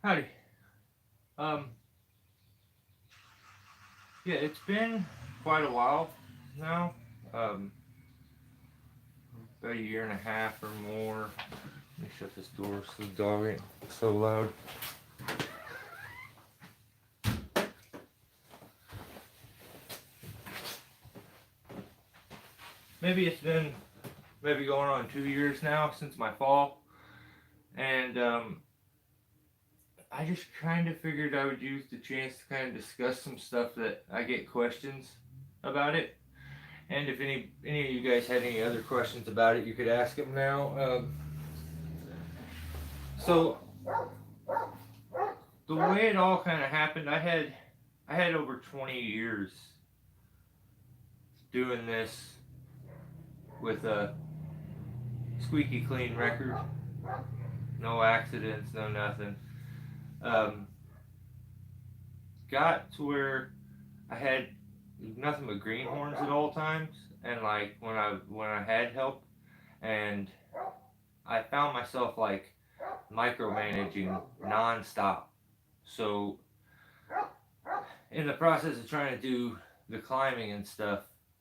Howdy. Um, yeah, it's been quite a while now. Um, about a year and a half or more. Let me shut this door so the dog ain't so loud. Maybe it's been maybe going on 2 years now since my fall, and I just kind of figured I would use the chance to kind of discuss some stuff that I get questions about it. And if any of you guys had any other questions about it, you could ask them now. So the way it all kind of happened, I had over 20 years doing this with a squeaky clean record, no accidents, no nothing. Um, got to where I had nothing but greenhorns at all times, and like when I had help, and I found myself like micromanaging nonstop. So in the process of trying to do the climbing and stuff,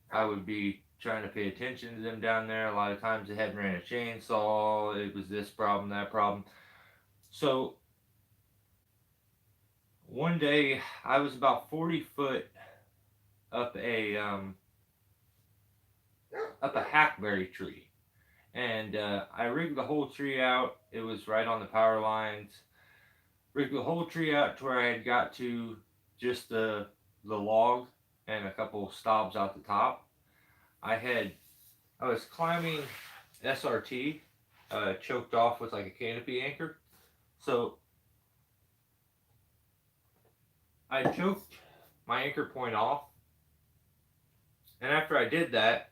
I would be trying to pay attention to them down there. A lot of times they hadn't ran a chainsaw. It was this problem, that problem. So one day I was about 40 foot up a hackberry tree, and I rigged the whole tree out. It was right on the power lines. Rigged the whole tree out to where I had got to just the log and a couple of stobs out the top. I had I was climbing SRT, choked off with like a canopy anchor. So I choked my anchor point off, and after I did that,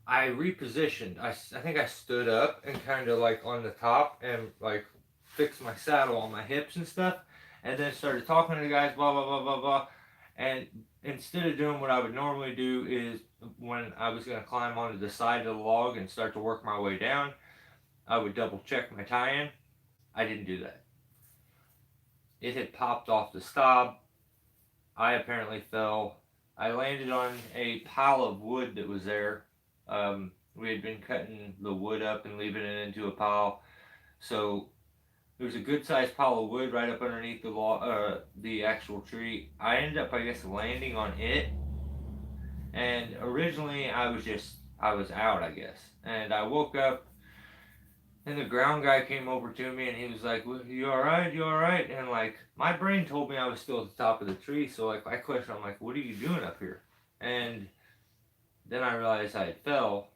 I repositioned. I think I stood up and kind of like on the top and like fixed my saddle on my hips and stuff, and then started talking to the guys, blah blah blah blah blah. And instead of doing what I would normally do is when I was gonna climb onto the side of the log and start to work my way down, I would double check my tie-in. I didn't do that. It had popped off the stob. I apparently fell. I landed on a pile of wood that was there. We had been cutting the wood up and leaving it into a pile. So there was a good sized pile of wood right up underneath the actual tree. I ended up, I guess, landing on it. And originally, I was out, I guess. And I woke up, and the ground guy came over to me, and he was like, well, "You all right? You all right?" And like, my brain told me I was still at the top of the tree. So like, I questioned, I'm like, "What are you doing up here?" And then I realized I had fell,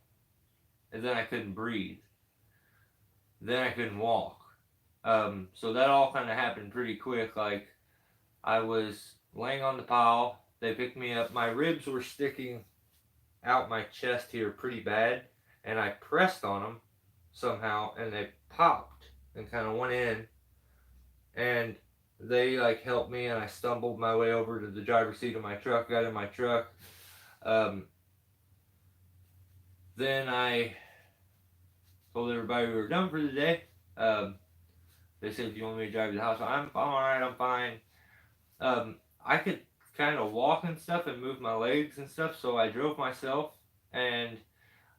and then I couldn't breathe. Then I couldn't walk. So that all kind of happened pretty quick. Like, I was laying on the pile. They picked me up. My ribs were sticking out my chest here pretty bad, and I pressed on them somehow, and they popped and kind of went in, and they like helped me, and I stumbled my way over to the driver's seat of my truck, got in my truck. Um, then I told everybody we were done for the day. Um, they said, "Do you want me to drive you to the house?" I'm all right. I'm fine. I could kind of walk and stuff and move my legs and stuff, so I drove myself, and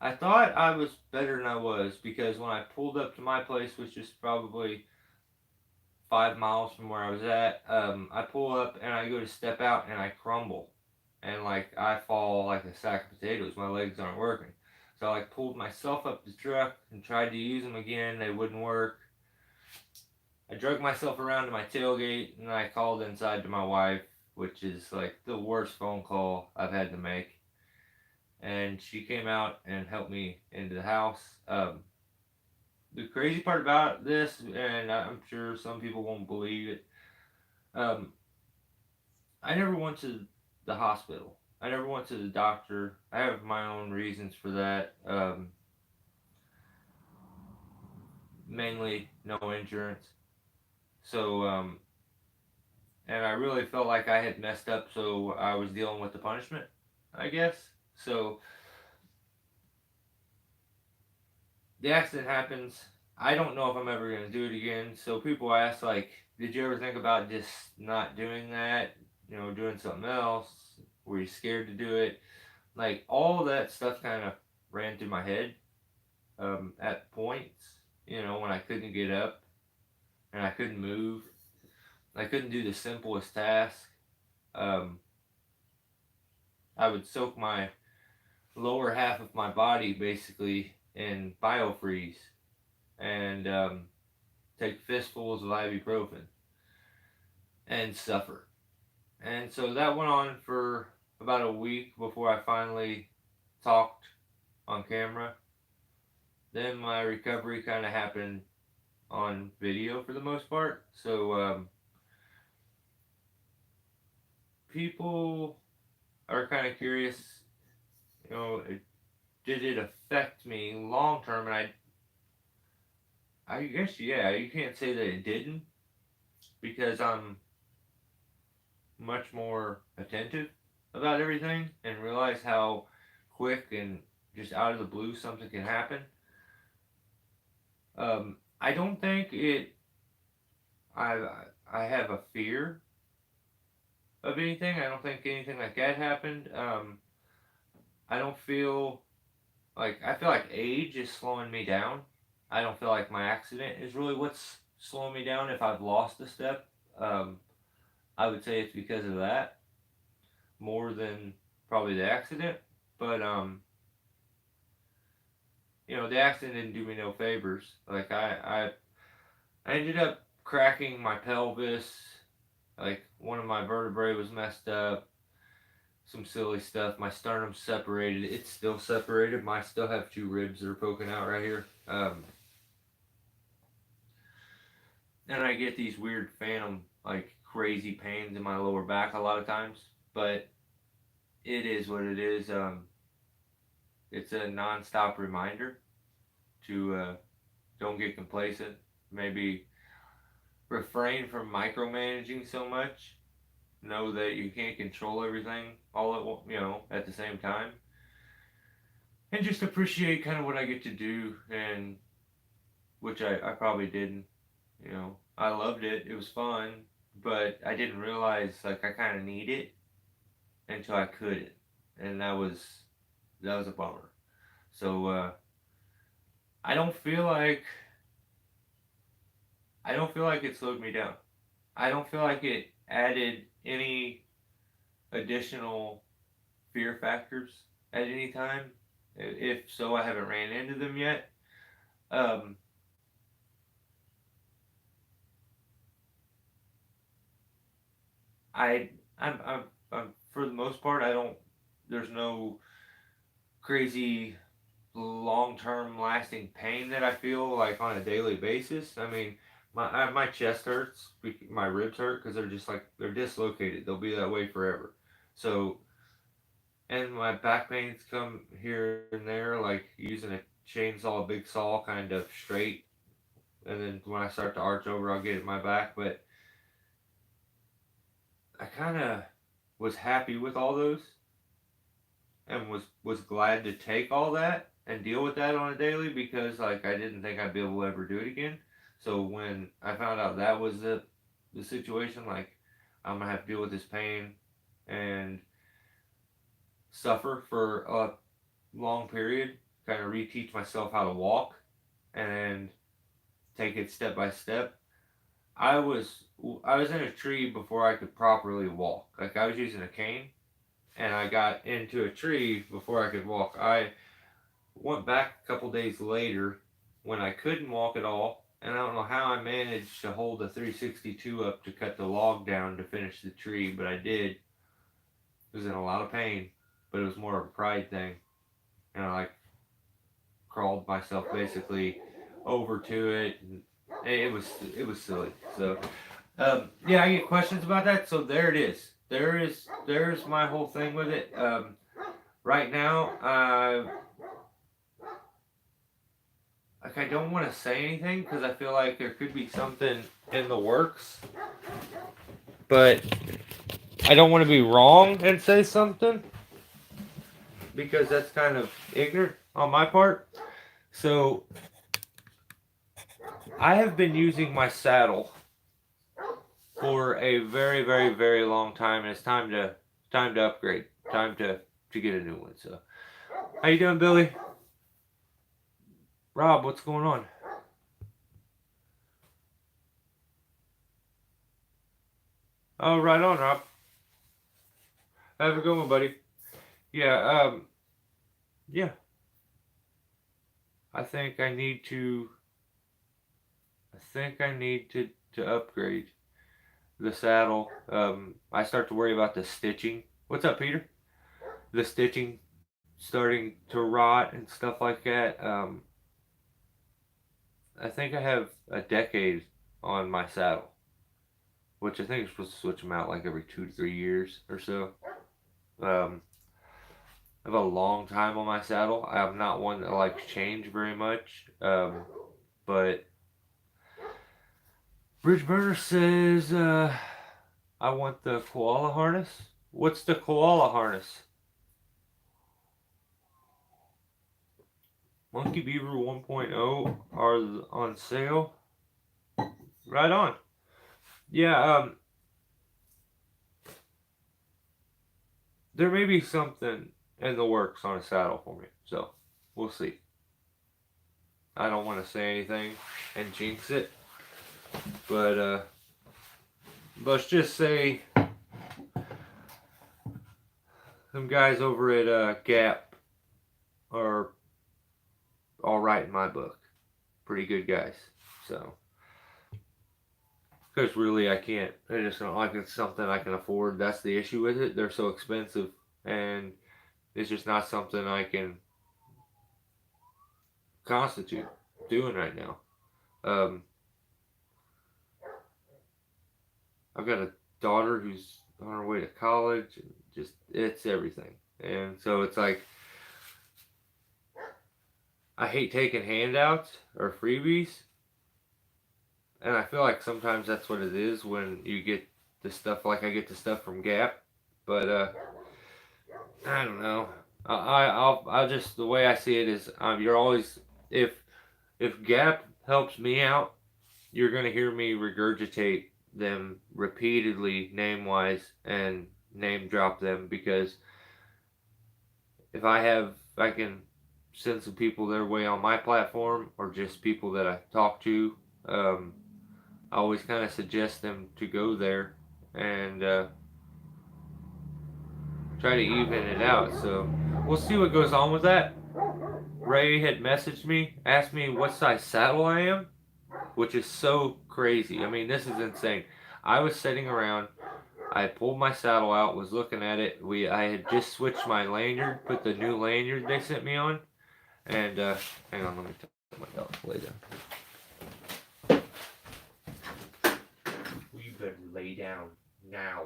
I thought I was better than I was because when I pulled up to my place, which is probably 5 miles from where I was at, I pull up and I go to step out and I crumble, and like I fall like a sack of potatoes. My legs aren't working, so I like pulled myself up the truck and tried to use them again. They wouldn't work. I drug myself around to my tailgate and I called inside to my wife, which is like the worst phone call I've had to make. And she came out and helped me into the house. The crazy part about this, and I'm sure some people won't believe it, um, I never went to the hospital. I never went to the doctor. I have my own reasons for that. Mainly no insurance. So, and I really felt like I had messed up, so I was dealing with the punishment, I guess. So the accident happens. I don't know if I'm ever gonna do it again. So people ask like, did you ever think about just not doing that? You know, doing something else? Were you scared to do it? Like all that stuff kind of ran through my head at points. You know, when I couldn't get up and I couldn't move, I couldn't do the simplest task. Um, I would soak my lower half of my body basically in biofreeze and take fistfuls of ibuprofen and suffer. And so that went on for about a week before I finally talked on camera. Then my recovery kind of happened on video for the most part. So people are kind of curious, you know, did it affect me long term? And I guess yeah, you can't say that it didn't because I'm much more attentive about everything and realize how quick and just out of the blue something can happen. I don't think it. I I have a fear of anything. I don't think anything like that happened. I don't feel I feel like age is slowing me down. I don't feel like my accident is really what's slowing me down. If I've lost a step, um, I would say it's because of that more than probably the accident. But you know, the accident didn't do me no favors. Like I ended up cracking my pelvis. Like one of my vertebrae was messed up. Some silly stuff. My sternum separated. It's still separated. I still have two ribs that are poking out right here. And I get these weird phantom, like crazy pains in my lower back a lot of times. But it is what it is. It's a non-stop reminder to don't get complacent. Maybe refrain from micromanaging so much. Know that you can't control everything all at the same time, and just appreciate kind of what I get to do, and which I probably didn't. You know, I loved it. It was fun, but I didn't realize like I kind of need it until I couldn't, and that was a bummer. So I don't feel like I don't feel like it slowed me down. I don't feel like it added any additional fear factors at any time. If so, I haven't ran into them yet. Um, I I'm for the most part I don't. There's no crazy long term lasting pain that I feel like on a daily basis. I mean, my chest hurts, my ribs hurt because they're dislocated. They'll be that way forever. So and my back pains come here and there, like using a chainsaw, a big saw, kind of straight, and then when I start to arch over, I'll get it in my back. But I kind of was happy with all those, and was glad to take all that and deal with that on a daily because like I didn't think I'd be able to ever do it again. So when I found out that was the situation, like I'm gonna have to deal with this pain and suffer for a long period, kind of reteach myself how to walk and take it step by step. I was I was in a tree before I could properly walk. Like I was using a cane and I got into a tree before I could walk. I went back a couple days later when I couldn't walk at all, and I don't know how I managed to hold the 362 up to cut the log down to finish the tree, but I did. It was in a lot of pain, but it was more of a pride thing, and I like crawled myself basically over to it. And it was silly. So yeah, I get questions about that. So there it is. There's my whole thing with it. Right now, like I don't want to say anything because I feel like there could be something in the works, but I don't want to be wrong and say something because that's kind of ignorant on my part. So I have been using my saddle for a very, very, very long time, and it's time to upgrade. Time to get a new one. So, how you doing, Billy? Rob, what's going on? Oh, right on, Rob. Have a good one, buddy. Yeah, yeah. I think I need to. I think I need to upgrade the saddle. I start to worry about the stitching. What's up, Peter? The stitching starting to rot and stuff like that. I think I have a decade on my saddle, which I think you're supposed to switch them out like every 2 to 3 years or so. Um, I have a long time on my saddle. I'm not one that likes change very much. But Bridge Burner says I want the koala harness. What's the koala harness? Monkey Beaver 1.0 are on sale. Right on. Yeah, there may be something in the works on a saddle for me. So, we'll see. I don't want to say anything and jinx it. But, let's just say some guys over at Gap are alright in my book. Pretty good guys. So, because really I can't. I just don't like it's something I can afford. That's the issue with it. They're so expensive. And it's just not something I can constitute doing right now. Um, I've got a daughter who's on her way to college, and just it's everything. And so it's like I hate taking handouts or freebies, and I feel like sometimes that's what it is when you get the stuff like I get the stuff from Gap, but I don't know. I'll just the way I see it is you're always if Gap helps me out, you're gonna hear me regurgitate them repeatedly name wise and name drop them because if I can send some people their way on my platform or just people that I talk to, I always kind of suggest them to go there and try to even it out. So we'll see what goes on with that. Ray had messaged me, asked me what size saddle I am, which is so crazy. I mean, this is insane. I was sitting around. I pulled my saddle out, was looking at it. I had just switched my lanyard, put the new lanyard they sent me on, and hang on, let me tell my dog lay down. You better lay down now.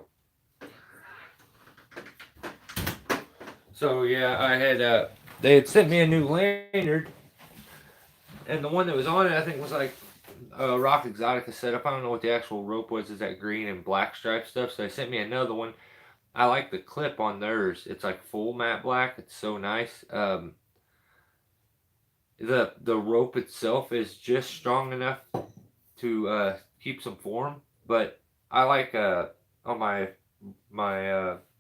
So yeah, I had they had sent me a new lanyard, and the one that was on it I think was like Rock Exotica setup. I don't know what the actual rope was. Is that green and black stripe stuff? So they sent me another one. I like the clip on theirs. It's like full matte black. It's so nice. The rope itself is just strong enough to keep some form, but I like on my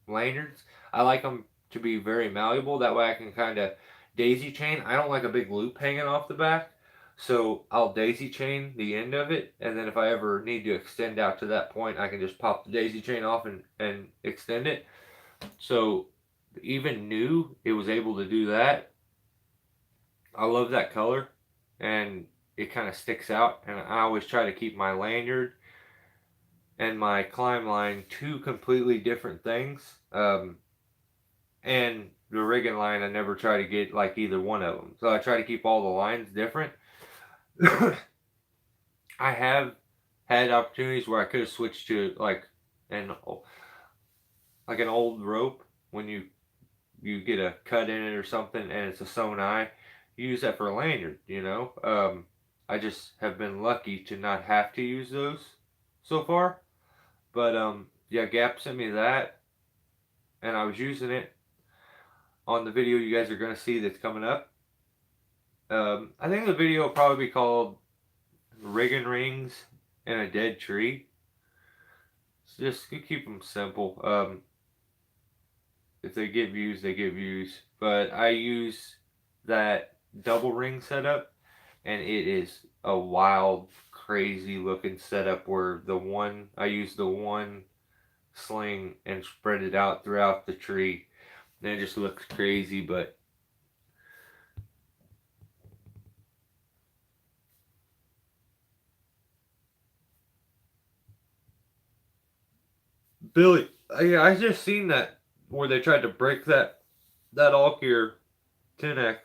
lanyards. I like them to be very malleable. That way I can kind of daisy chain. I don't like a big loop hanging off the back, so I'll daisy chain the end of it, and then if I ever need to extend out to that point, I can just pop the daisy chain off and extend it. So even new, it was able to do that. I love that color, and it kind of sticks out. And I always try to keep my lanyard and my climb line two completely different things. And the rigging line, I never try to get like either one of them. So I try to keep all the lines different. I have had opportunities where I could have switched to an an old rope when you get a cut in it or something and it's a sewn eye. You use that for a lanyard, you know. I just have been lucky to not have to use those so far. But yeah, Gap sent me that, and I was using it on the video you guys are gonna see that's coming up. I think the video will probably be called "Rigging Rings in a Dead Tree." Just keep them simple. If they get views, they get views. But I use that double ring setup, and it is a wild, crazy looking setup where I use the one sling and spread it out throughout the tree. And it just looks crazy, but Billy, I just seen that where they tried to break that all gear 10x.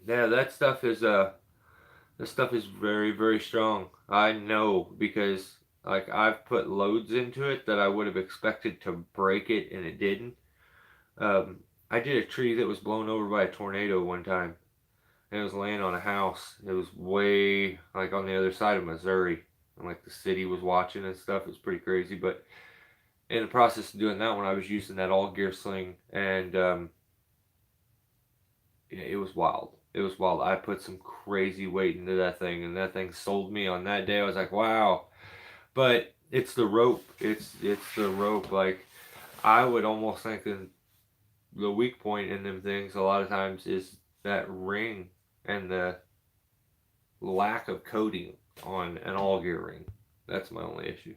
Yeah, that stuff is very very strong. I know because like I've put loads into it that I would have expected to break it and it didn't. I did a tree that was blown over by a tornado one time. And it was laying on a house. It was way like on the other side of Missouri, and like the city was watching and stuff. It was pretty crazy. But in the process of doing that one, I was using that all gear sling, and yeah, it was wild. It was wild. I put some crazy weight into that thing, and that thing sold me on that day. I was like, wow. But it's the rope. It's the rope. Like I would almost think that the weak point in them things a lot of times is that ring and the lack of coating on an all gear ring. That's my only issue.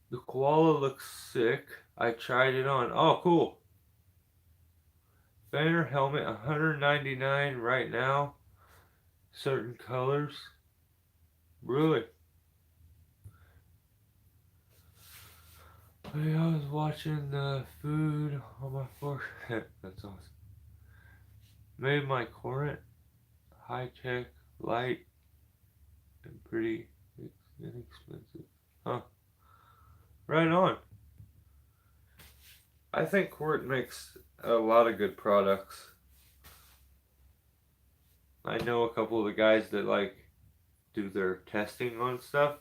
The koala looks sick. I tried it on. Oh, cool. Banner helmet 199 right now. Certain colors. Really? Hey, I was watching the food on my forehead. That's awesome. Made my current high tech, light, and pretty inexpensive. Huh. Right on. I think Court makes a lot of good products. I know a couple of the guys that like do their testing on stuff,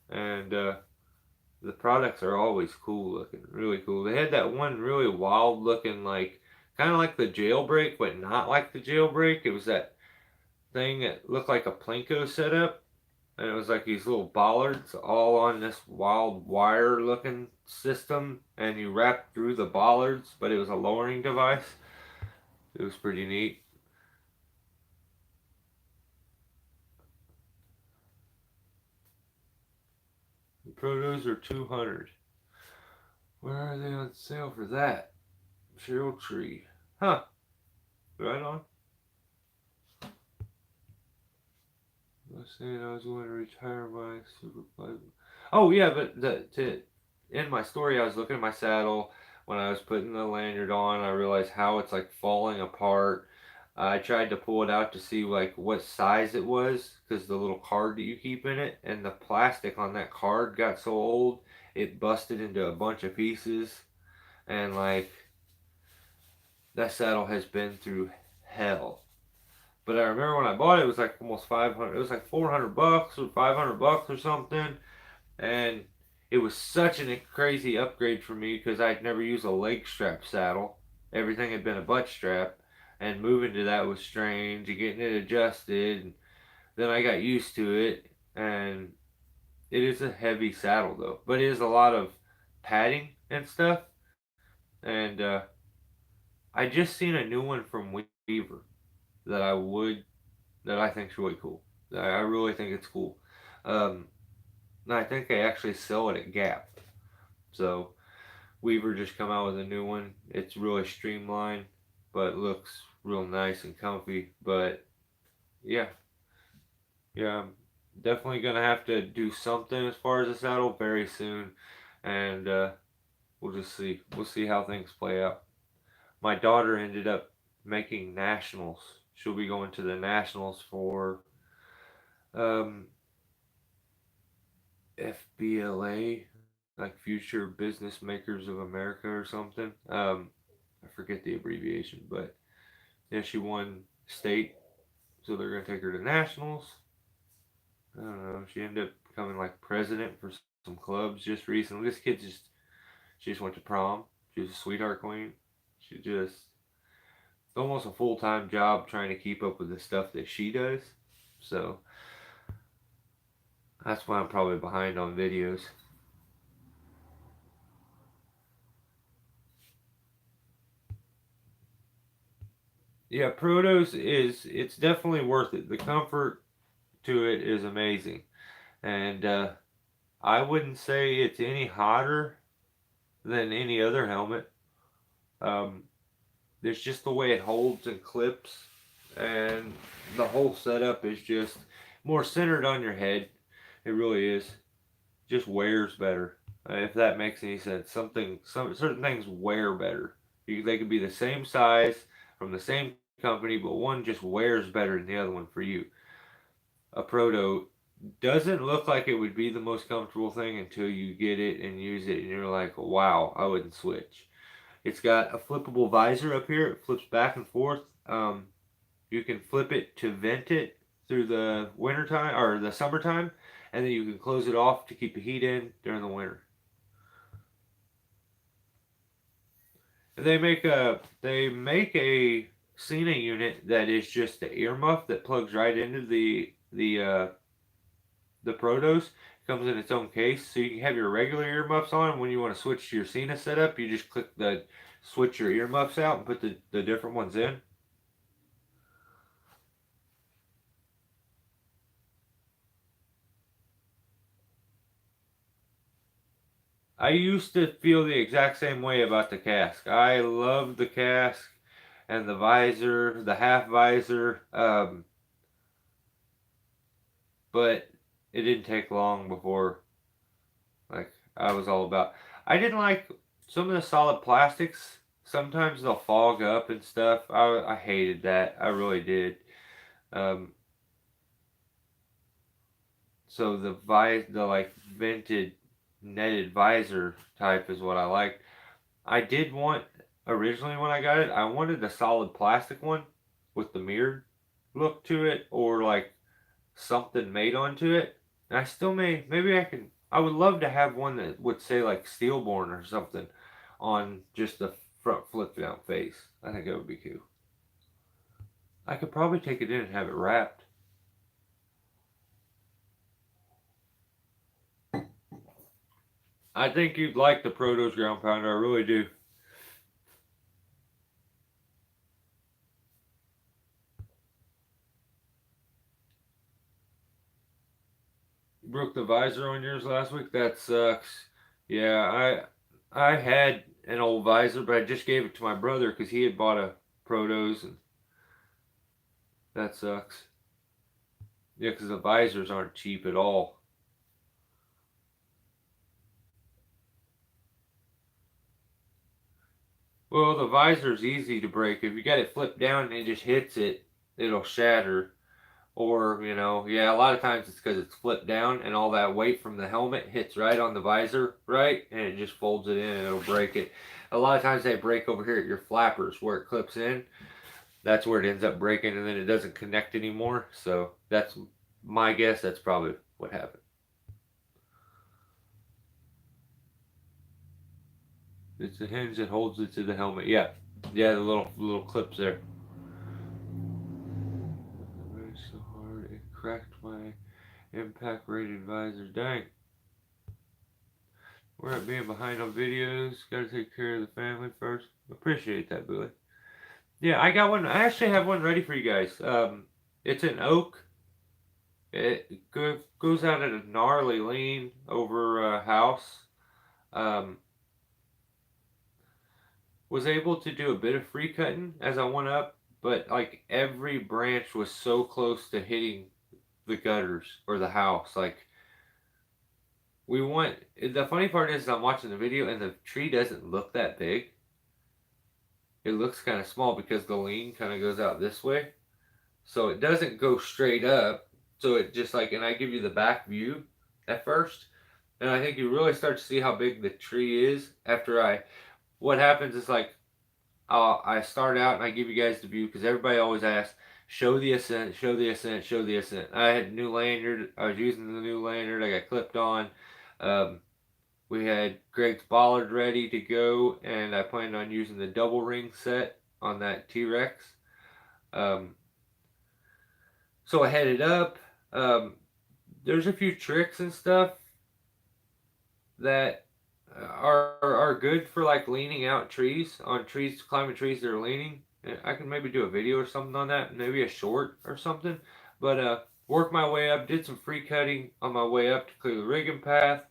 and the products are always cool looking, really cool. They had that one really wild looking, like kind of like the jailbreak, but not like the jailbreak. It was that thing that looked like a Plinko setup, and it was like these little bollards all on this wild wire looking system, and you wrap through the bollards, but it was a lowering device. It was pretty neat. The Protos are 200. Where are they on sale for that? Cheryl Tree. Huh. Right on. I was saying I was going to retire my super pleasant. Oh yeah, but to end my story, I was looking at my saddle when I was putting the lanyard on. I realized how it's like falling apart. I tried to pull it out to see like what size it was because the little card that you keep in it and the plastic on that card got so old it busted into a bunch of pieces and like that saddle has been through hell. But I remember when I bought it, it was like almost 500. It was like 400 bucks or 500 bucks or something. And it was such a crazy upgrade for me because I'd never used a leg strap saddle. Everything had been a butt strap. And moving to that was strange and getting it adjusted. And then I got used to it. And it is a heavy saddle though. But it is a lot of padding and stuff. And I just seen a new one from Weaver that I think is really cool. I really think it's cool. Um, I think they actually sell it at Gap. So Weaver just come out with a new one. It's really streamlined, but looks real nice and comfy. But yeah, yeah, I'm definitely gonna have to do something as far as the saddle very soon, and we'll just see. We'll see how things play out. My daughter ended up making nationals. She'll be going to the nationals for um, FBLA, like Future Business Makers of America or something. I forget the abbreviation, but yeah, she won state, so they're gonna take her to nationals. I don't know. She ended up becoming like president for some clubs just recently. This kid she just went to prom. She was a sweetheart queen. She just almost a full-time job trying to keep up with the stuff that she does. So that's why I'm probably behind on videos. Yeah, Protos is it's definitely worth it. The comfort to it is amazing, and I wouldn't say it's any hotter than any other helmet. Um, there's just the way it holds and clips, and the whole setup is just more centered on your head. It really is. Just wears better. If that makes any sense. Some certain things wear better. They could be the same size from the same company, but one just wears better than the other one for you. A Proto doesn't look like it would be the most comfortable thing until you get it and use it, and you're like, wow, I wouldn't switch. It's got a flippable visor up here. It flips back and forth. You can flip it to vent it through the winter time or the summertime, and then you can close it off to keep the heat in during the winter. They make a Cena unit that is just the earmuff that plugs right into the Protos. It comes in its own case, so you can have your regular earmuffs on. When you want to switch to your Cena setup, you just click the switch your earmuffs out and put the different ones in. I used to feel the exact same way about the cask. I love the cask and the visor, the half visor, but it didn't take long before like I was all about. I didn't like some of the solid plastics. Sometimes they'll fog up and stuff. I hated that. I really did. Um, so the like vented netted visor type is what I like. I did want originally when I got it, I wanted the solid plastic one with the mirrored look to it or like something made onto it. And I still maybe I would love to have one that would say like Steelborn or something on just the front flip down face. I think that would be cool. I could probably take it in and have it wrapped. I think you'd like the Protos ground pounder, I really do. You broke the visor on yours last week? That sucks. Yeah, I had an old visor, but I just gave it to my brother because he had bought a Protos, and that sucks. Yeah, because the visors aren't cheap at all. Well, the visor's easy to break. If you got it flipped down and it just hits it, it'll shatter. Or, yeah, a lot of times it's because it's flipped down and all that weight from the helmet hits right on the visor, right? And it just folds it in and it'll break it. A lot of times they break over here at your flappers where it clips in. That's where it ends up breaking and then it doesn't connect anymore. So that's my guess. That's probably what happened. It's the hinge that holds it to the helmet. Yeah. Yeah, the little clips there. So hard it cracked my impact rated visor. Dang. We're at being behind on videos. Gotta take care of the family first. Appreciate that, Billy. Yeah, I got one. I actually have one ready for you guys. It's an oak. Goes out at a gnarly lean over a house. Um, was able to do a bit of free cutting as I went up, but like every branch was so close to hitting the gutters or the house. Like the funny part is I'm watching the video and the tree doesn't look that big. It looks kind of small because the lean kind of goes out this way. So it doesn't go straight up. So it just like, and I give you the back view at first. And I think you really start to see how big the tree is after what happens is like, I start out and I give you guys the view because everybody always asks, show the ascent, show the ascent, show the ascent. I had a new lanyard. I was using the new lanyard. I got clipped on. Um, we had Greg's bollard ready to go, and I planned on using the double ring set on that T-Rex. Um, so I headed up. Um, there's a few tricks and stuff that are good for like leaning out trees on trees, climbing trees that are leaning. I can maybe do a video or something on that, maybe a short or something. But work my way up, did some free cutting on my way up to clear the rigging path.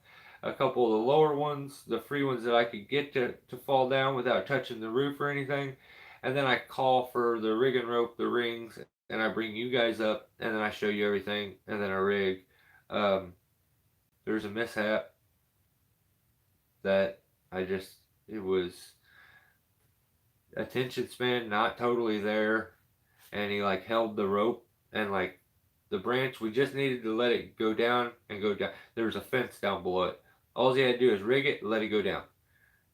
A couple of the lower ones, the free ones that I could get to fall down without touching the roof or anything. And then I call for the rigging rope, the rings, and I bring you guys up, and then I show you everything, and then I rig. Um, there's a mishap that it was attention span not totally there, and he like held the rope and like the branch, we just needed to let it go down and go down. There was a fence down below it. All he had to do is rig it, let it go down.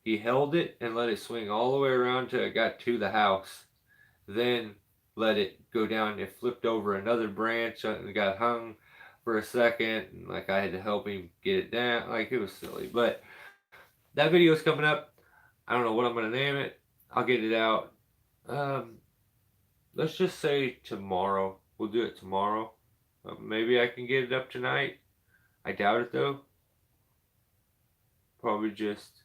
He held it and let it swing all the way around till it got to the house. Then let it go down. It flipped over another branch and got hung for a second. And like I had to help him get it down. Like it was silly. But that video is coming up. I don't know what I'm gonna name it. I'll get it out. Um, let's just say tomorrow. We'll do it tomorrow. Maybe I can get it up tonight. I doubt it though. Probably just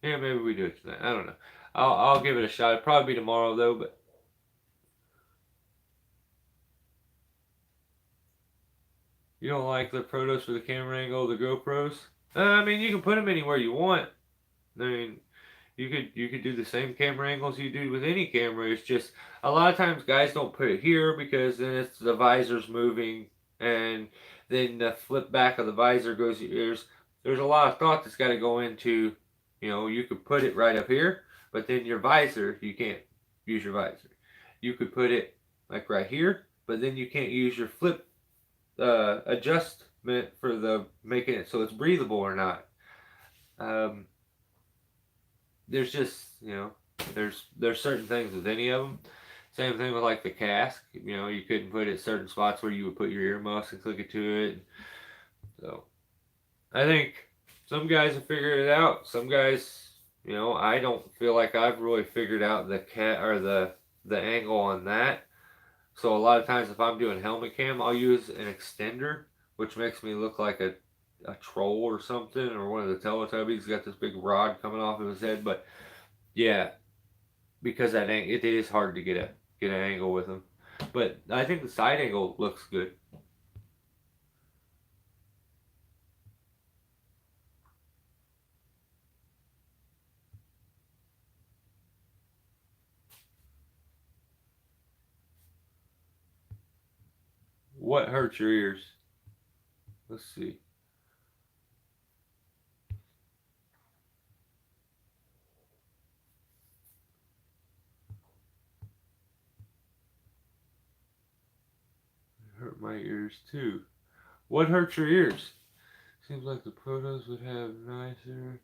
yeah. Maybe we do it tonight. I don't know. I'll give it a shot. It'll probably be tomorrow though. But you don't like the protos for the camera angle, the GoPros? I mean, you can put them anywhere you want. I mean, you could do the same camera angles you do with any camera. It's just a lot of times guys don't put it here because then it's the visor's moving and then the flip back of the visor goes there's a lot of thought that's got to go into, you could put it right up here, but then your visor, you can't use your visor. You could put it like right here, but then you can't use your flip adjustment for the making it so it's breathable or not. Um, there's just there's certain things with any of them. Same thing with like the cask. You couldn't put it certain spots where you would put your earmuffs and click it to it. So I think some guys have figured it out. Some guys, I don't feel like I've really figured out the cat or the angle on that. So a lot of times if I'm doing helmet cam, I'll use an extender, which makes me look like a troll or something, or one of the Teletubbies. He's got this big rod coming off of his head, but yeah, because it is hard to get an angle with him. But I think the side angle looks good. What hurts your ears? Let's see. It hurt my ears too. What hurts your ears? Seems like the protos would have nicer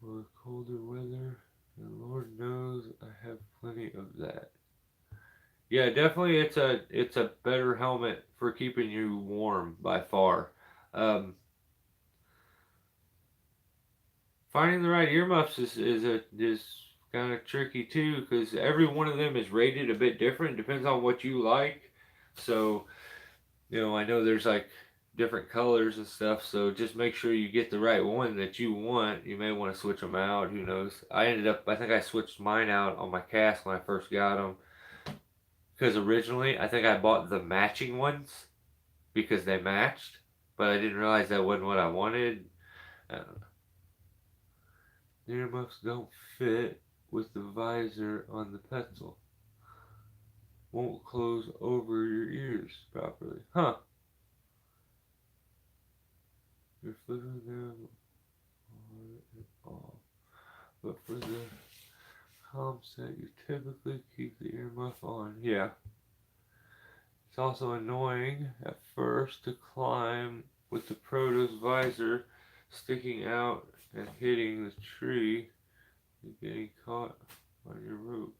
or colder weather, and Lord knows I have plenty of that. Yeah, definitely it's a better helmet for keeping you warm by far. Um, Finding the right earmuffs is kind of tricky too because every one of them is rated a bit different. Depends on what you like. So I know there's like different colors and stuff. So just make sure you get the right one that you want. You may want to switch them out. Who knows? I think I switched mine out on my cast when I first got them because originally I think I bought the matching ones because they matched, but I didn't realize that wasn't what I wanted. I don't know. The earmuffs don't fit with the visor on the pencil. Won't close over your ears properly. Huh. You're flipping them on and off. But for the calm set, you typically keep the earmuff on. Yeah. It's also annoying at first to climb with the Proto's visor sticking out and hitting the tree and getting caught on your rope.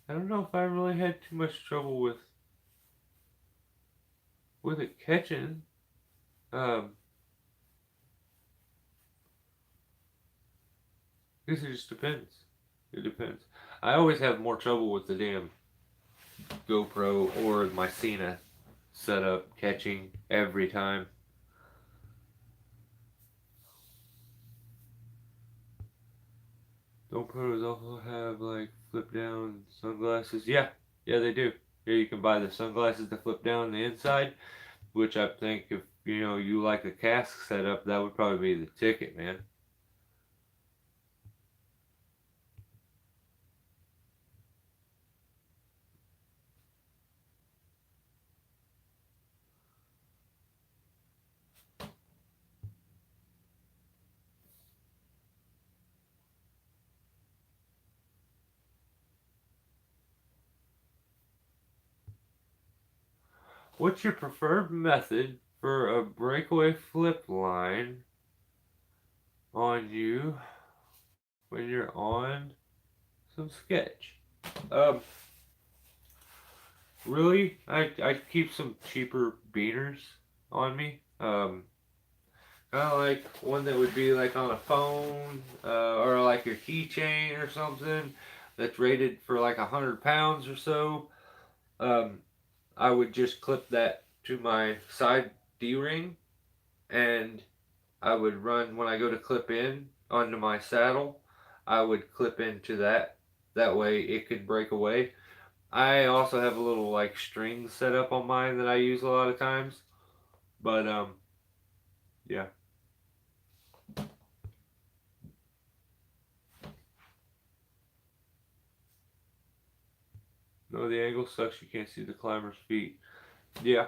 I don't know if I really had too much trouble with it catching. Um, I guess it just depends. It depends. I always have more trouble with the damn GoPro or my Cena setup catching every time. GoPros also have like flip down sunglasses. Yeah, yeah, they do. Yeah, you can buy the sunglasses that flip down the inside, which I think if you like a cask setup, that would probably be the ticket, man. What's your preferred method for a breakaway flip line on you when you're on some sketch? Um, Really, I keep some cheaper beaners on me. Kind of like one that would be like on a phone, or like your keychain or something that's rated for like 100 pounds or so. Um, I would just clip that to my side D ring, and I would run when I go to clip in onto my saddle. I would clip into that. That way it could break away. I also have a little like string set up on mine that I use a lot of times. But yeah. No, the angle sucks. You can't see the climber's feet. Yeah.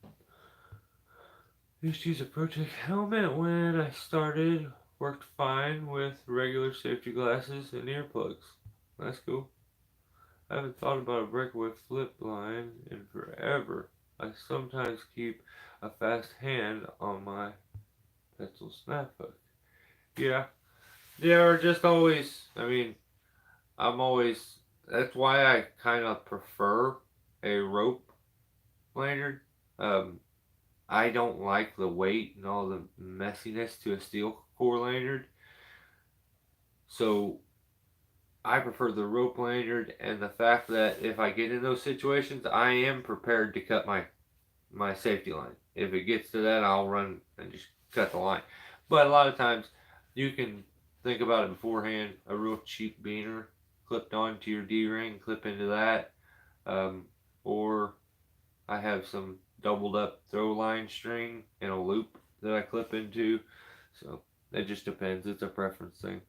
I used to use a protect helmet when I started. Worked fine with regular safety glasses and earplugs. That's cool. I haven't thought about a breakaway flip line in forever. I sometimes keep a fast hand on my pencil snap hook. Yeah. Yeah, or just always, I mean, I'm always. That's why I kind of prefer a rope lanyard. Um, I don't like the weight and all the messiness to a steel core lanyard, so I prefer the rope lanyard and the fact that if I get in those situations, I am prepared to cut my safety line. If it gets to that, I'll run and just cut the line. But a lot of times, you can think about it beforehand. A real cheap beaner clipped onto your D ring, clip into that, um, or I have some doubled up throw line string and a loop that I clip into. So it just depends. It's a preference thing.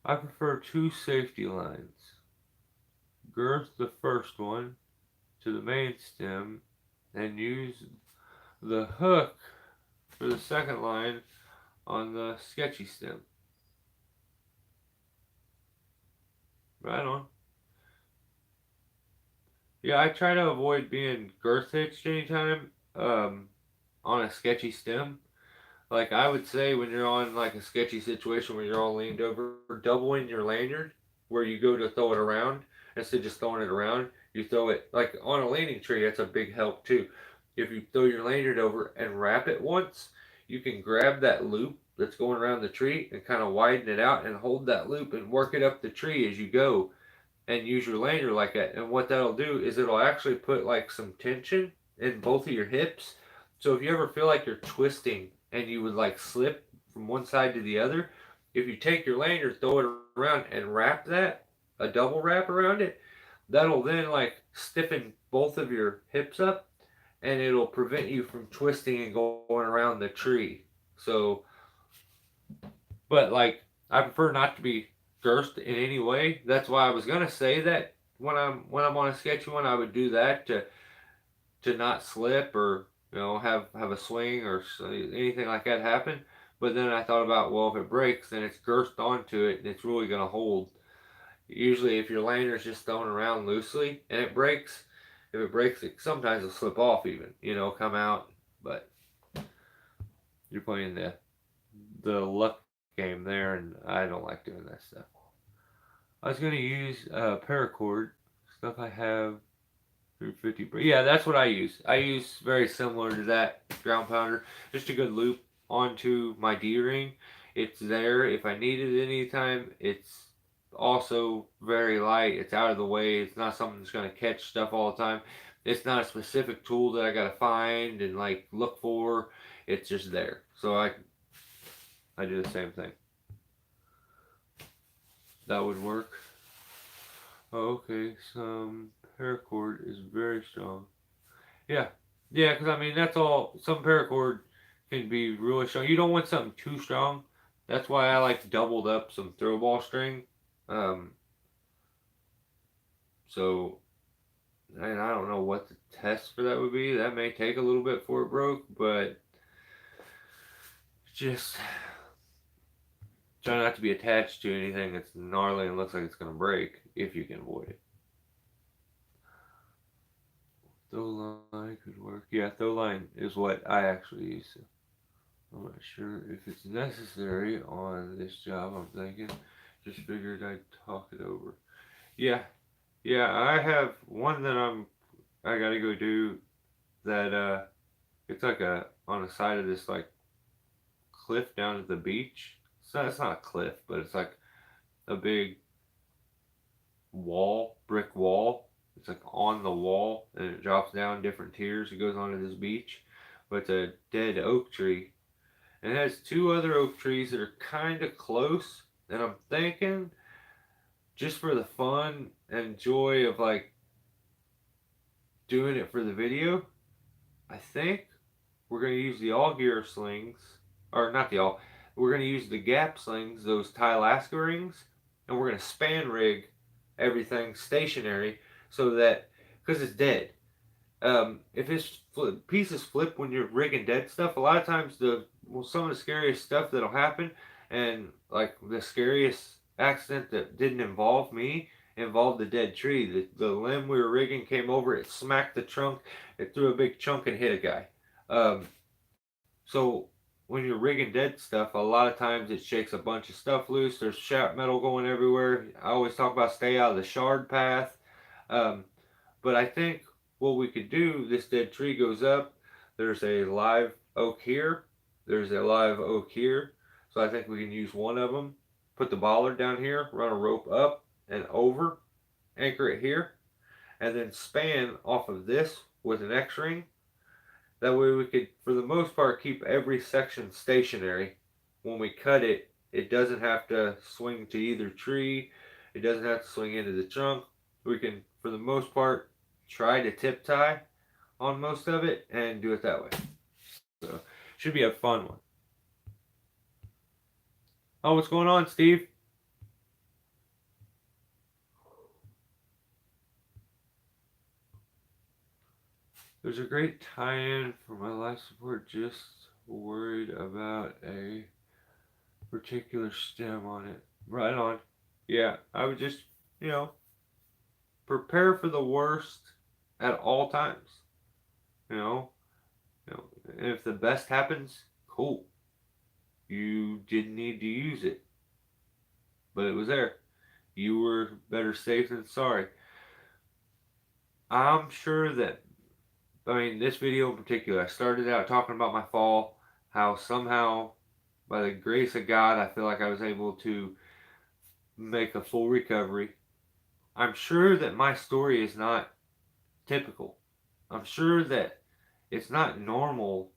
I prefer two safety lines. Girth the first one to the main stem and use the hook for the second line on the sketchy stem. Right on. Yeah, I try to avoid being girth hitched anytime on a sketchy stem. Like I would say when you're on like a sketchy situation where you're all leaned over, double in your lanyard where you go to throw it around instead of just throwing it around. You throw it like on a leaning tree. That's a big help too. If you throw your lanyard over and wrap it once, you can grab that loop that's going around the tree and kind of widen it out and hold that loop and work it up the tree as you go and use your lanyard like that. And what that'll do is it'll actually put like some tension in both of your hips. So if you ever feel like you're twisting and you would like slip from one side to the other, if you take your lanyard, throw it around and wrap that, a double wrap around it, that'll then like stiffen both of your hips up and it'll prevent you from twisting and going around the tree. So, but like I prefer not to be girthed in any way. That's why I was gonna say that when I'm on a sketchy one, I would do that to not slip or have a swing or anything like that happen. But then I thought about, well, if it breaks, then it's girthed onto it and it's really gonna hold. Usually, if your lanyard's just thrown around loosely and it breaks, if it breaks, it sometimes it'll slip off even, come out. But you're playing the luck game there, and I don't like doing that stuff. I was gonna use paracord stuff I have 350. But yeah, that's what I use. I use very similar to that ground pounder. Just a good loop onto my D ring. It's there if I need it anytime. It's also very light. It's out of the way. It's not something that's gonna catch stuff all the time. It's not a specific tool that I gotta find and like look for. It's just there. So I do the same thing. That would work. Oh, okay, some paracord is very strong. Yeah, yeah, because I mean that's all. Some paracord can be really strong. You don't want something too strong. That's why I like doubled up some throw ball string. Um, so and I don't know what the test for that would be. That may take a little bit before it broke, but just try not to be attached to anything that's gnarly and looks like it's gonna break if you can avoid it. Throw line could work. Yeah, throw line is what I actually use. I'm not sure if it's necessary on this job. I'm thinking. Just figured I'd talk it over. Yeah, yeah. I have one that I gotta go do. That it's like a on the side of this like cliff down at the beach. So it's not a cliff, but it's like a big wall, brick wall. It's like on the wall, and it drops down different tiers. It goes onto this beach, but it's a dead oak tree, and it has two other oak trees that are kind of close. And I'm thinking, just for the fun and joy of like doing it for the video, I think we're gonna use the all gear slings, or not the all. We're gonna use the gap slings, those Alaska rings, and we're gonna span rig everything stationary so that because it's dead. If his pieces flip when you're rigging dead stuff, a lot of times some of the scariest stuff that'll happen, and like the scariest accident that didn't involve me involved the dead tree. The limb we were rigging came over, it smacked the trunk, it threw a big chunk and hit a guy. So when you're rigging dead stuff, a lot of times it shakes a bunch of stuff loose. There's sharp metal going everywhere. I always talk about stay out of the shard path. Um, but I think what we could do, this dead tree goes up. There's a live oak here. There's a live oak here. So I think we can use one of them. Put the bollard down here, run a rope up and over, anchor it here, and then span off of this with an X ring. That way we could, for the most part, keep every section stationary. When we cut it, it doesn't have to swing to either tree. It doesn't have to swing into the trunk. We can, for the most part, try to tip tie on most of it and do it that way. So, should be a fun one. Oh, what's going on, Steve? There's a great tie-in for my life support. Just worried about a particular stem on it. Right on. Yeah, I would just, you know, prepare for the worst at all times. You know, and if the best happens, cool. You didn't need to use it, but it was there. You were better safe than sorry. I'm sure that, I mean, this video in particular, I started out talking about my fall, how somehow, by the grace of God, I feel like I was able to make a full recovery. I'm sure that my story is not typical. I'm sure that it's not normal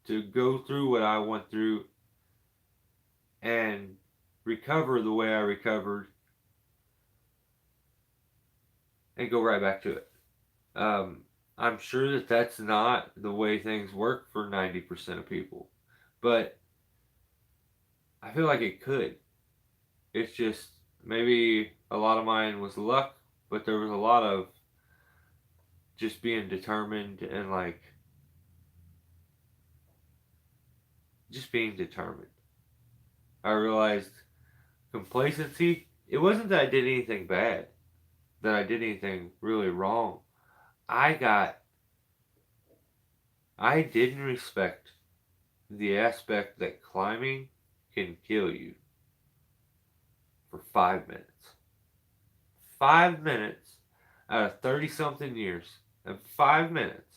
to go through what I went through and recover the way I recovered and go right back to it. Um, I'm sure that that's not the way things work for 90% of people, but I feel like it could. It's just maybe a lot of mine was luck, but there was a lot of just being determined and like just being determined. I realized complacency, it wasn't that I did anything bad, that I did anything really wrong. I got, I didn't respect the aspect that climbing can kill you for 5 minutes. 5 minutes out of 30 something years. And 5 minutes,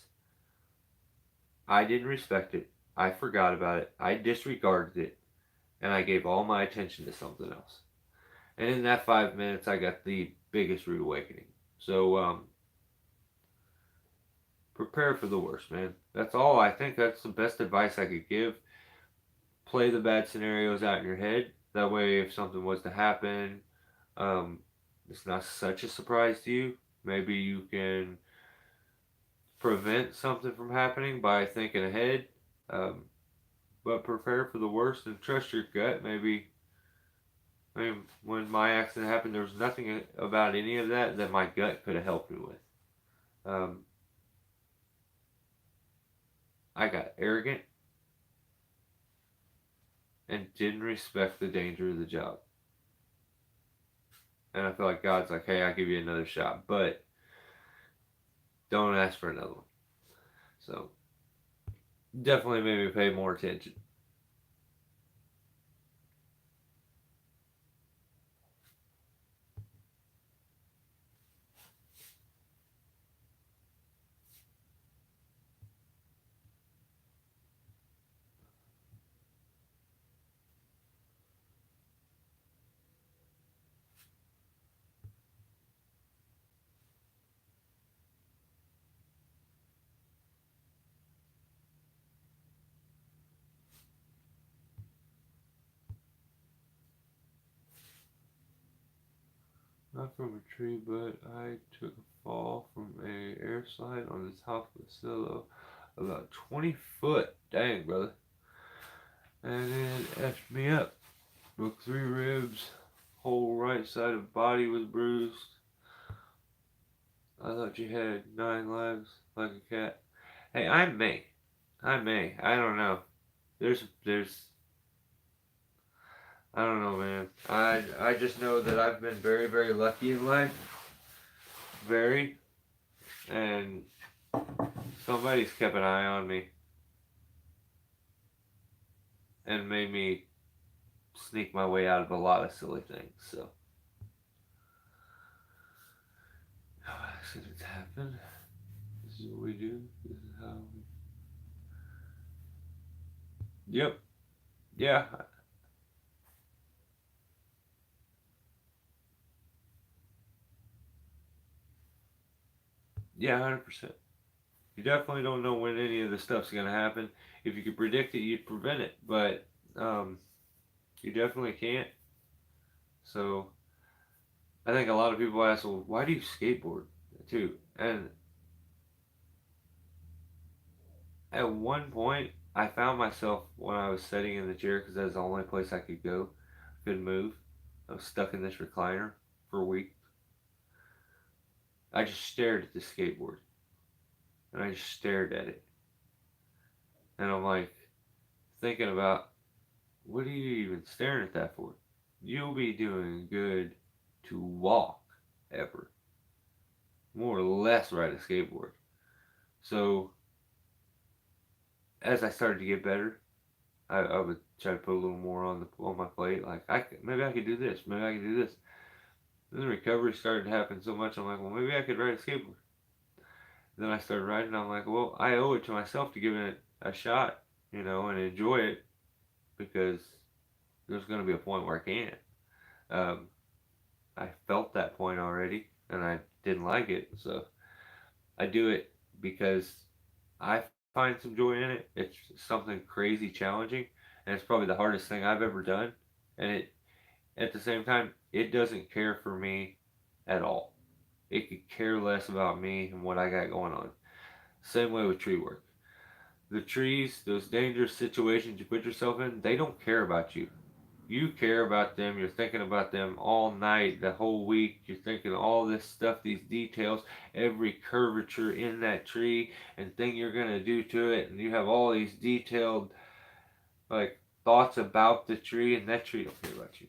I didn't respect it. I forgot about it. I disregarded it. And I gave all my attention to something else. And in that 5 minutes, I got the biggest rude awakening. So, prepare for the worst, man. That's all. I think that's the best advice I could give. Play the bad scenarios out in your head. That way, if something was to happen, um, it's not such a surprise to you. Maybe you can prevent something from happening by thinking ahead. Um, but prepare for the worst and trust your gut. Maybe, I mean, when my accident happened, there was nothing about any of that that my gut could have helped me with. Um, I got arrogant and didn't respect the danger of the job. And I feel like God's like, hey, I'll give you another shot, but don't ask for another one. So definitely made me pay more attention. Not from a tree, but I took a fall from a air slide on the top of a silo about 20 foot. Dang, brother. And it effed me up. Broke 3 ribs. Whole right side of body was bruised. I thought you had 9 lives like a cat. Hey, I may. I may. I don't know. There's I don't know, man. I just know that I've been very, very lucky in life. Very. And somebody's kept an eye on me and made me sneak my way out of a lot of silly things. So, how accidents happen. This is what we do. This is how we. Yep. Yeah. Yeah, 100%. You definitely don't know when any of this stuff's going to happen. If you could predict it, you'd prevent it. But um, you definitely can't. So, I think a lot of people ask, well, why do you skateboard too? And at one point, I found myself when I was sitting in the chair because that was the only place I could go. I couldn't move. I was stuck in this recliner for a week. I just stared at the skateboard and I just stared at it. And I'm like thinking about, what are you even staring at that for? You'll be doing good to walk ever. More or less ride a skateboard. So as I started to get better, I would try to put a little more on my plate. Like maybe I could do this. Maybe I could do this. Then the recovery started to happen so much. I'm like, well, maybe I could ride a skateboard. Then I started riding. I'm like, well, I owe it to myself to give it a shot, and enjoy it because there's going to be a point where I can't. Um, I felt that point already, and I didn't like it. So I do it because I find some joy in it. It's something crazy challenging, and it's probably the hardest thing I've ever done. And at the same time, it doesn't care for me at all. It could care less about me and what I got going on. Same way with tree work. The trees, those dangerous situations you put yourself in, they don't care about you. You care about them. You're thinking about them all night, the whole week. You're thinking all this stuff, these details, every curvature in that tree and thing you're going to do to it. And you have all these detailed, like, thoughts about the tree, and that tree don't care about you.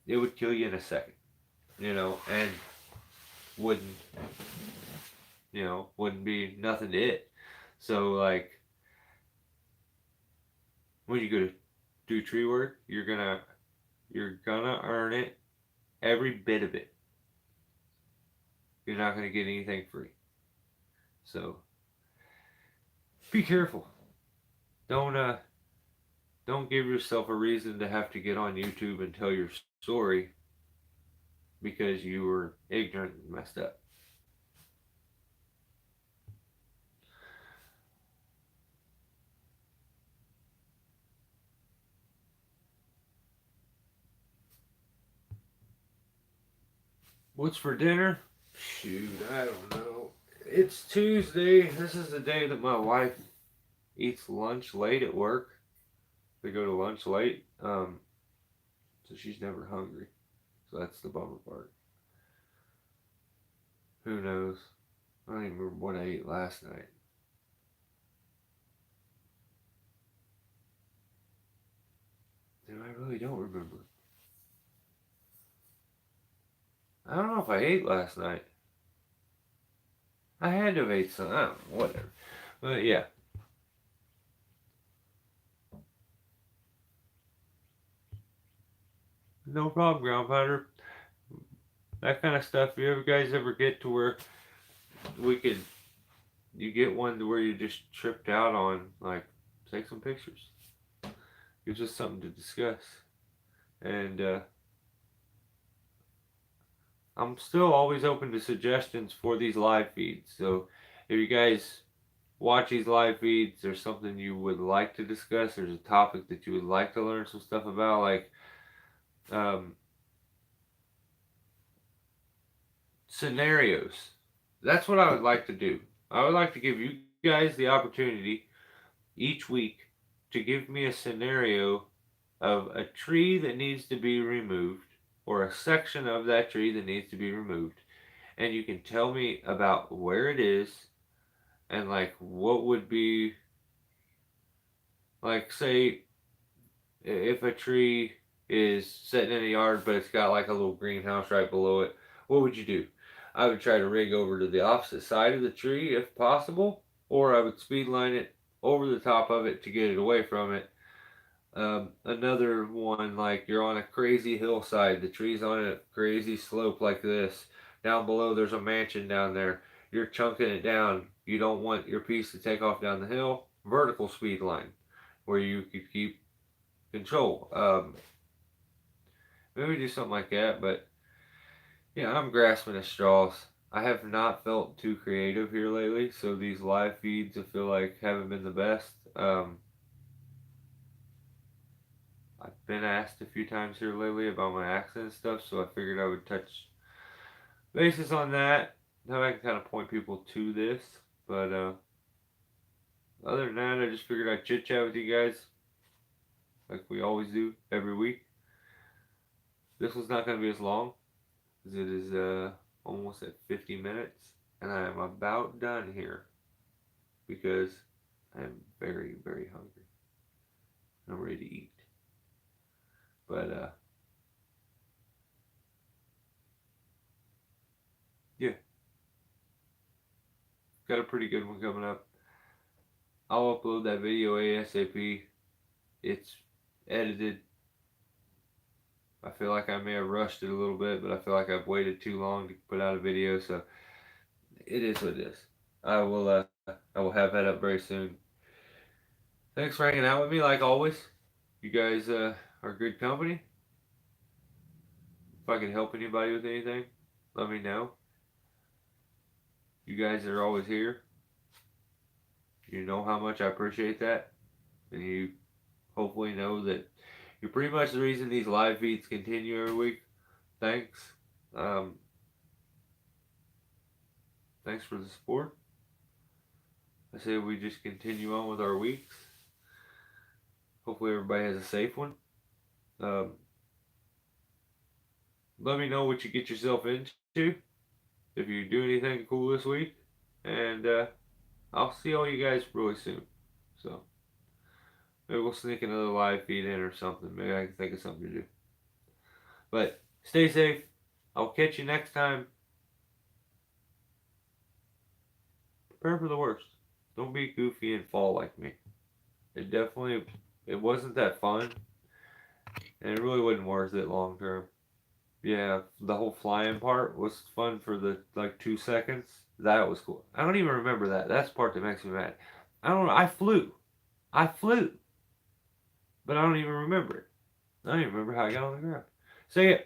It would kill you in a second, and wouldn't, wouldn't be nothing to it. So, like, when you go to do tree work, you're gonna earn it, every bit of it. You're not gonna get anything free. So be careful. Don't don't give yourself a reason to have to get on YouTube and tell your story because you were ignorant and messed up. What's for dinner? Shoot, I don't know. It's Tuesday. This is the day that my wife eats lunch late at work. They go to lunch late, so she's never hungry. So that's the bummer part. Who knows? I don't even remember what I ate last night. I really don't remember. I don't know if I ate last night. I had to have ate some. I don't know, whatever. But yeah. No problem, ground pounder. That kind of stuff. If you guys ever get to where we could, you get one to where you just tripped out on, like, take some pictures. Gives us something to discuss. And I'm still always open to suggestions for these live feeds. So if you guys watch these live feeds, there's something you would like to discuss, there's a topic that you would like to learn some stuff about, like um, scenarios. That's what I would like to do. I would like to give you guys the opportunity each week to give me a scenario of a tree that needs to be removed or a section of that tree that needs to be removed. And you can tell me about where it is and like what would be, like, say if a tree is sitting in a yard but it's got like a little greenhouse right below it, what would you do? I would try to rig over to the opposite side of the tree if possible, or I would speed line it over the top of it to get it away from it. Another one, like you're on a crazy hillside, the tree's on a crazy slope like this. Down below, there's a mansion down there. You're chunking it down. You don't want your piece to take off down the hill. Vertical speed line, where you could keep control. Maybe do something like that, but yeah, I'm grasping at straws. I have not felt too creative here lately, so these live feeds I feel like haven't been the best. I've been asked a few times here lately about my accent and stuff, so I figured I would touch bases on that. Now I can kind of point people to this, but other than that, I just figured I'd chit chat with you guys like we always do every week. This one's not going to be as long as it is almost at 50 minutes, and I am about done here because I am very, very hungry. I'm ready to eat. But yeah, got a pretty good one coming up. I'll upload that video ASAP. It's edited. I feel like I may have rushed it a little bit, but I feel like I've waited too long to put out a video, so it is what it is. I will have that up very soon. Thanks for hanging out with me like always. You guys are good company. If I can help anybody with anything, let me know. You guys are always here. You know how much I appreciate that, and you hopefully know that you're pretty much the reason these live feeds continue every week. Thanks. Um, thanks for the support. I say we just continue on with our weeks. Hopefully everybody has a safe one. Um, let me know what you get yourself into. If you do anything cool this week, and I'll see all you guys really soon. So maybe we'll sneak another live feed in or something. Maybe I can think of something to do. But stay safe. I'll catch you next time. Prepare for the worst. Don't be goofy and fall like me. It wasn't that fun, and it really wasn't worth it long term. Yeah, the whole flying part was fun for the like 2 seconds, That was cool. I don't even remember that. That's the part that makes me mad. I don't know. I flew, but I don't even remember it. I don't even remember how I got on the ground. So yeah,